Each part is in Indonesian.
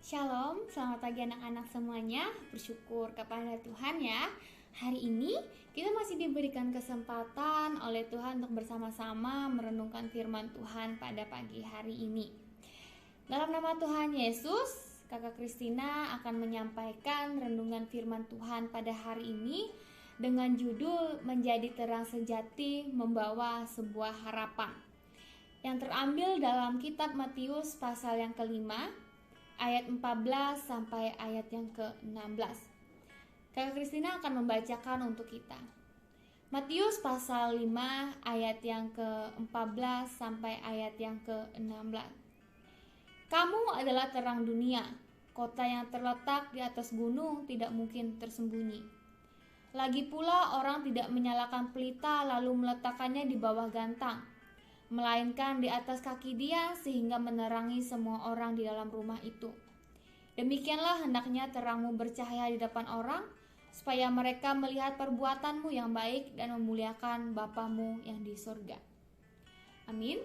Shalom, selamat pagi anak-anak semuanya. Bersyukur kepada Tuhan ya. Hari ini kita masih diberikan kesempatan oleh Tuhan untuk bersama-sama merenungkan firman Tuhan pada pagi hari ini. Dalam nama Tuhan Yesus, Kakak Kristina akan menyampaikan renungan firman Tuhan pada hari ini dengan judul Menjadi Terang Sejati Membawa Sebuah Harapan, yang terambil dalam kitab Matius pasal yang kelima, ayat 14 sampai ayat yang ke-16. Kakak Kristina akan membacakan untuk kita. Matius pasal 5 ayat yang ke-14 sampai ayat yang ke-16. Kamu adalah terang dunia. Kota yang terletak di atas gunung tidak mungkin tersembunyi. Lagi pula orang tidak menyalakan pelita lalu meletakkannya di bawah gantang, melainkan di atas kaki dia sehingga menerangi semua orang di dalam rumah itu. Demikianlah hendaknya terangmu bercahaya di depan orang, supaya mereka melihat perbuatanmu yang baik dan memuliakan Bapamu yang di surga. Amin.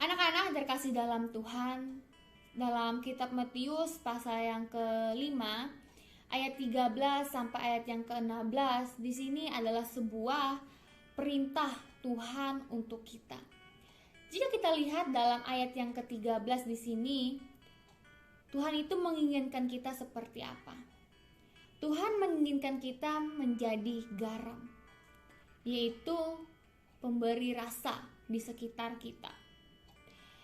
Anak-anak terkasih dalam Tuhan, dalam kitab Matius pasal yang kelima, ayat 13 sampai ayat yang ke-16, di sini adalah sebuah perintah Tuhan untuk kita. Jika kita lihat dalam ayat yang ke-13 di sini, Tuhan itu menginginkan kita seperti apa? Tuhan menginginkan kita menjadi garam, yaitu pemberi rasa di sekitar kita.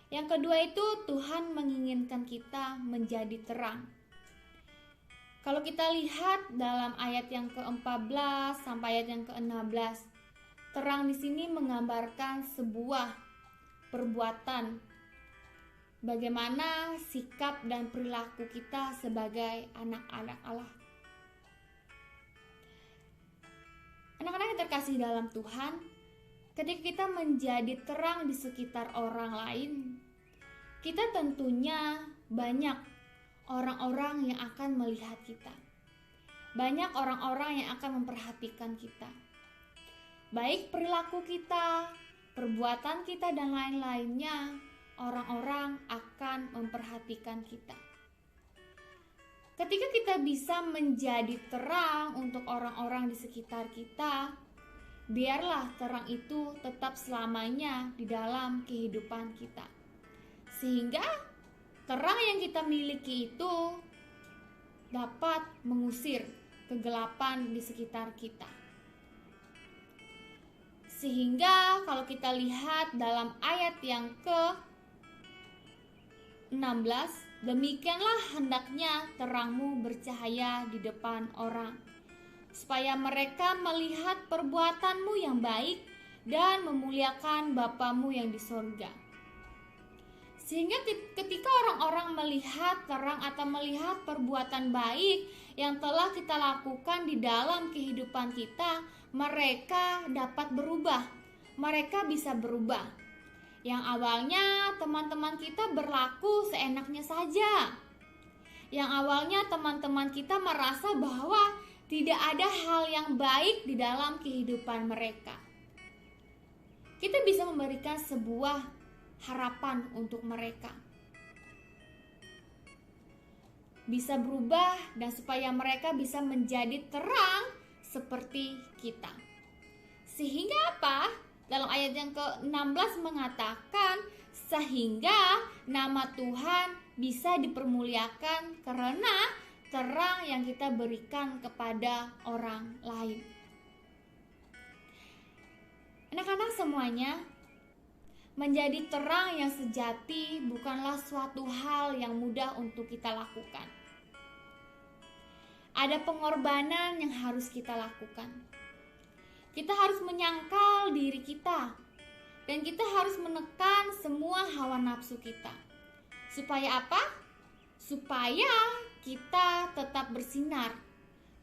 Yang kedua itu Tuhan menginginkan kita menjadi terang. Kalau kita lihat dalam ayat yang ke-14 sampai ayat yang ke-16, terang di sini menggambarkan sebuah perbuatan, bagaimana sikap dan perilaku kita sebagai anak-anak Allah. Anak-anak yang terkasih dalam Tuhan, ketika kita menjadi terang di sekitar orang lain, kita tentunya banyak orang-orang yang akan melihat kita. Banyak orang-orang yang akan memperhatikan kita. Baik perilaku kita, perbuatan kita, dan lain-lainnya, orang-orang akan memperhatikan kita. Ketika kita bisa menjadi terang untuk orang-orang di sekitar kita, biarlah terang itu tetap selamanya di dalam kehidupan kita. Sehingga terang yang kita miliki itu dapat mengusir kegelapan di sekitar kita. Sehingga kalau kita lihat dalam ayat yang ke-16, demikianlah hendaknya terangmu bercahaya di depan orang, supaya mereka melihat perbuatanmu yang baik dan memuliakan Bapamu yang di sorga. Sehingga ketika orang-orang melihat terang atau melihat perbuatan baik yang telah kita lakukan di dalam kehidupan kita, mereka dapat berubah. Mereka bisa berubah. Yang awalnya teman-teman kita berlaku seenaknya saja. Yang awalnya teman-teman kita merasa bahwa tidak ada hal yang baik di dalam kehidupan mereka. Kita bisa memberikan sebuah harapan untuk mereka. Bisa berubah dan supaya mereka bisa menjadi terang seperti kita. Sehingga apa? Dalam ayat yang ke-16 mengatakan, sehingga nama Tuhan bisa dipermuliakan karena terang yang kita berikan kepada orang lain. Anak-anak semuanya, menjadi terang yang sejati bukanlah suatu hal yang mudah untuk kita lakukan. Ada pengorbanan yang harus kita lakukan. Kita harus menyangkal diri kita, dan kita harus menekan semua hawa nafsu kita. Supaya apa? Supaya kita tetap bersinar,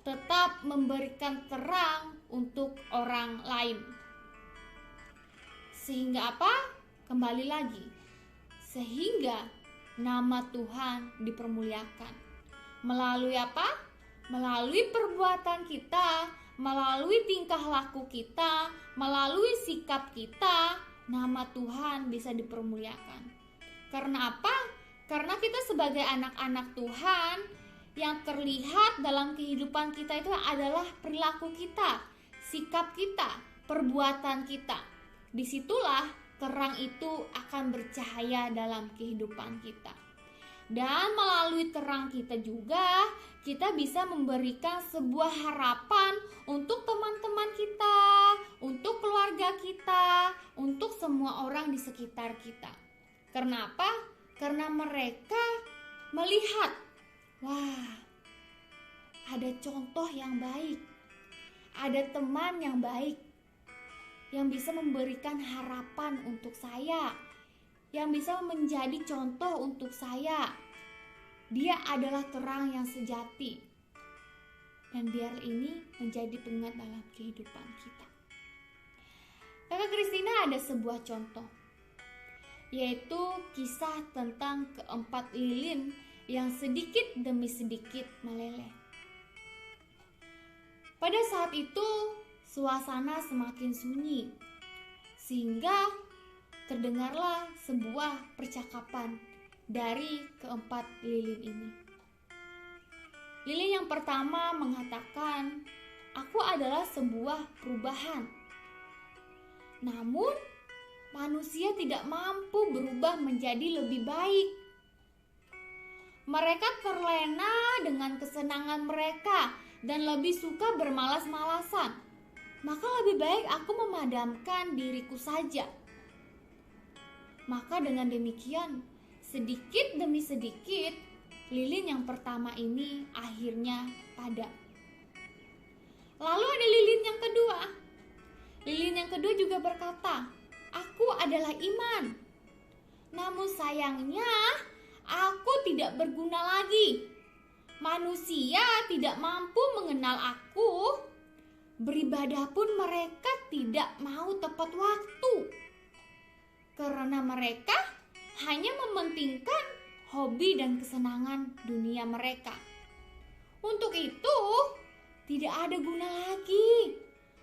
tetap memberikan terang untuk orang lain. Sehingga apa? Kembali lagi, sehingga nama Tuhan dipermuliakan. Melalui apa? Melalui perbuatan kita, melalui tingkah laku kita, melalui sikap kita, nama Tuhan bisa dipermuliakan. Karena apa? Karena Karena kita sebagai anak-anak Tuhan, yang terlihat dalam kehidupan kita itu adalah perilaku kita, sikap kita, perbuatan kita. Disitulah terang itu akan bercahaya dalam kehidupan kita. Dan melalui terang kita juga, kita bisa memberikan sebuah harapan untuk teman-teman kita, untuk keluarga kita, untuk semua orang di sekitar kita. Kenapa? Karena mereka melihat, wah, ada contoh yang baik, ada teman yang baik, yang bisa memberikan harapan untuk saya, yang bisa menjadi contoh untuk saya. Dia adalah terang yang sejati. Dan biar ini menjadi pengingat dalam kehidupan kita. Kakak Christina ada sebuah contoh, yaitu kisah tentang keempat lilin yang sedikit demi sedikit meleleh. Pada saat itu suasana semakin sunyi, sehingga terdengarlah sebuah percakapan dari keempat lilin ini. Lilin yang pertama mengatakan, "Aku adalah sebuah perubahan. Namun, manusia tidak mampu berubah menjadi lebih baik. Mereka terlena dengan kesenangan mereka dan lebih suka bermalas-malasan. Maka lebih baik aku memadamkan diriku saja." Maka dengan demikian, sedikit demi sedikit, lilin yang pertama ini akhirnya padam. Lalu ada lilin yang kedua. Lilin yang kedua juga berkata, "Aku adalah iman. Namun sayangnya, aku tidak berguna lagi. Manusia tidak mampu mengenal aku. Beribadah pun mereka tidak mau tepat waktu. Karena mereka hanya mementingkan hobi dan kesenangan dunia mereka. Untuk itu, tidak ada guna lagi.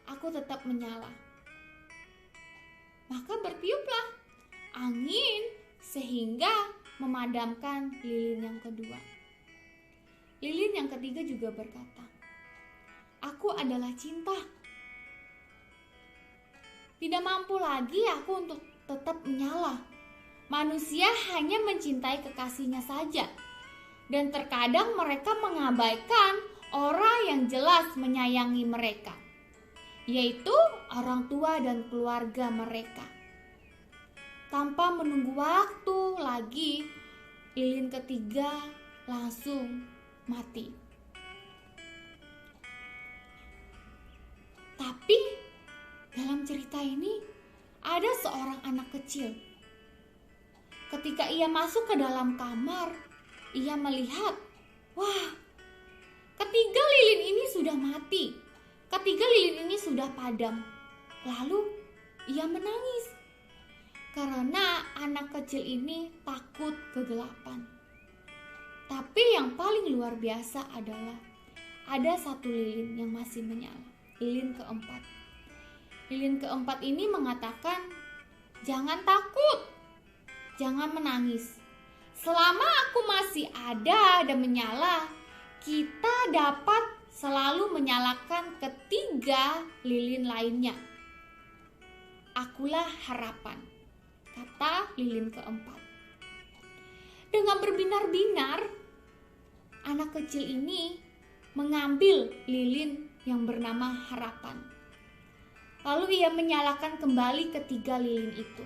Aku tetap menyala." Maka bertiuplah angin sehingga memadamkan lilin yang kedua. Lilin yang ketiga juga berkata, "Aku adalah cinta. Tidak mampu lagi aku untuk tetap menyala. Manusia hanya mencintai kekasihnya saja. Dan terkadang mereka mengabaikan orang yang jelas menyayangi mereka, yaitu orang tua dan keluarga mereka." Tanpa menunggu waktu lagi, lilin ketiga langsung mati. Tapi dalam cerita ini ada seorang anak kecil. Ketika ia masuk ke dalam kamar, ia melihat, wah, ketiga lilin ini sudah mati. Ketiga lilin ini sudah padam. Lalu ia menangis karena anak kecil ini takut kegelapan. Tapi yang paling luar biasa adalah ada satu lilin yang masih menyala. Lilin keempat. Lilin keempat ini mengatakan, "Jangan takut, jangan menangis. Selama aku masih ada dan menyala, kita dapat selalu menyalakan ketiga lilin lainnya. Akulah harapan," kata lilin keempat. Dengan berbinar-binar, anak kecil ini mengambil lilin yang bernama harapan. Lalu ia menyalakan kembali ketiga lilin itu.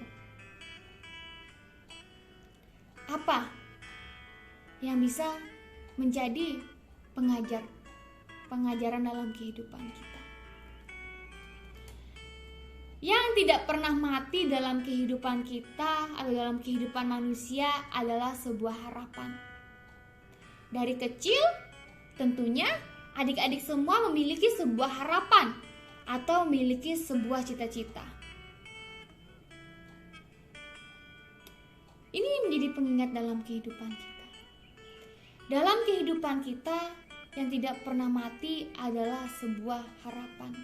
Apa yang bisa menjadi pengajaran dalam kehidupan kita? Yang tidak pernah mati dalam kehidupan kita atau dalam kehidupan manusia adalah sebuah harapan. Dari kecil, tentunya adik-adik semua memiliki sebuah harapan atau memiliki sebuah cita-cita. Ini menjadi pengingat dalam kehidupan kita. Dalam kehidupan kita, yang tidak pernah mati adalah sebuah harapan.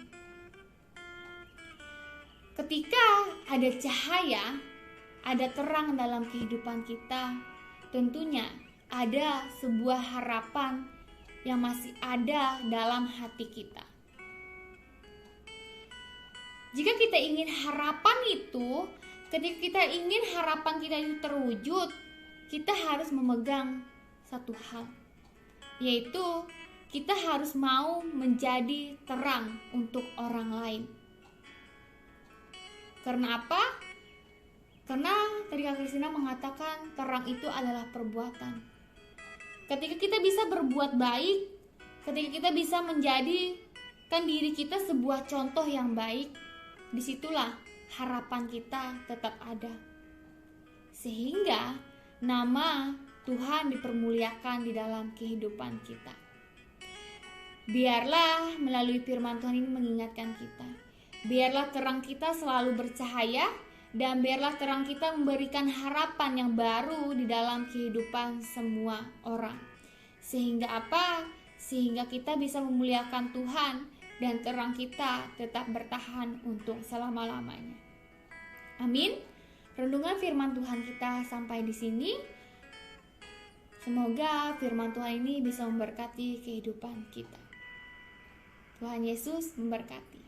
Ketika ada cahaya, ada terang dalam kehidupan kita, tentunya ada sebuah harapan yang masih ada dalam hati kita. Jika kita ingin harapan itu, ketika kita ingin harapan kita itu terwujud, kita harus memegang satu hal, yaitu kita harus mau menjadi terang untuk orang lain. Karena apa? Karena tadi Kak Kristina mengatakan terang itu adalah perbuatan. Ketika kita bisa berbuat baik, ketika kita bisa menjadikan diri kita sebuah contoh yang baik, disitulah harapan kita tetap ada. Sehingga nama Tuhan dipermuliakan di dalam kehidupan kita. Biarlah melalui firman Tuhan ini mengingatkan kita. Biarlah terang kita selalu bercahaya, dan biarlah terang kita memberikan harapan yang baru di dalam kehidupan semua orang. Sehingga apa? Sehingga kita bisa memuliakan Tuhan dan terang kita tetap bertahan untuk selama-lamanya. Amin. Renungan firman Tuhan kita sampai di sini. Semoga firman Tuhan ini bisa memberkati kehidupan kita. Tuhan Yesus memberkati.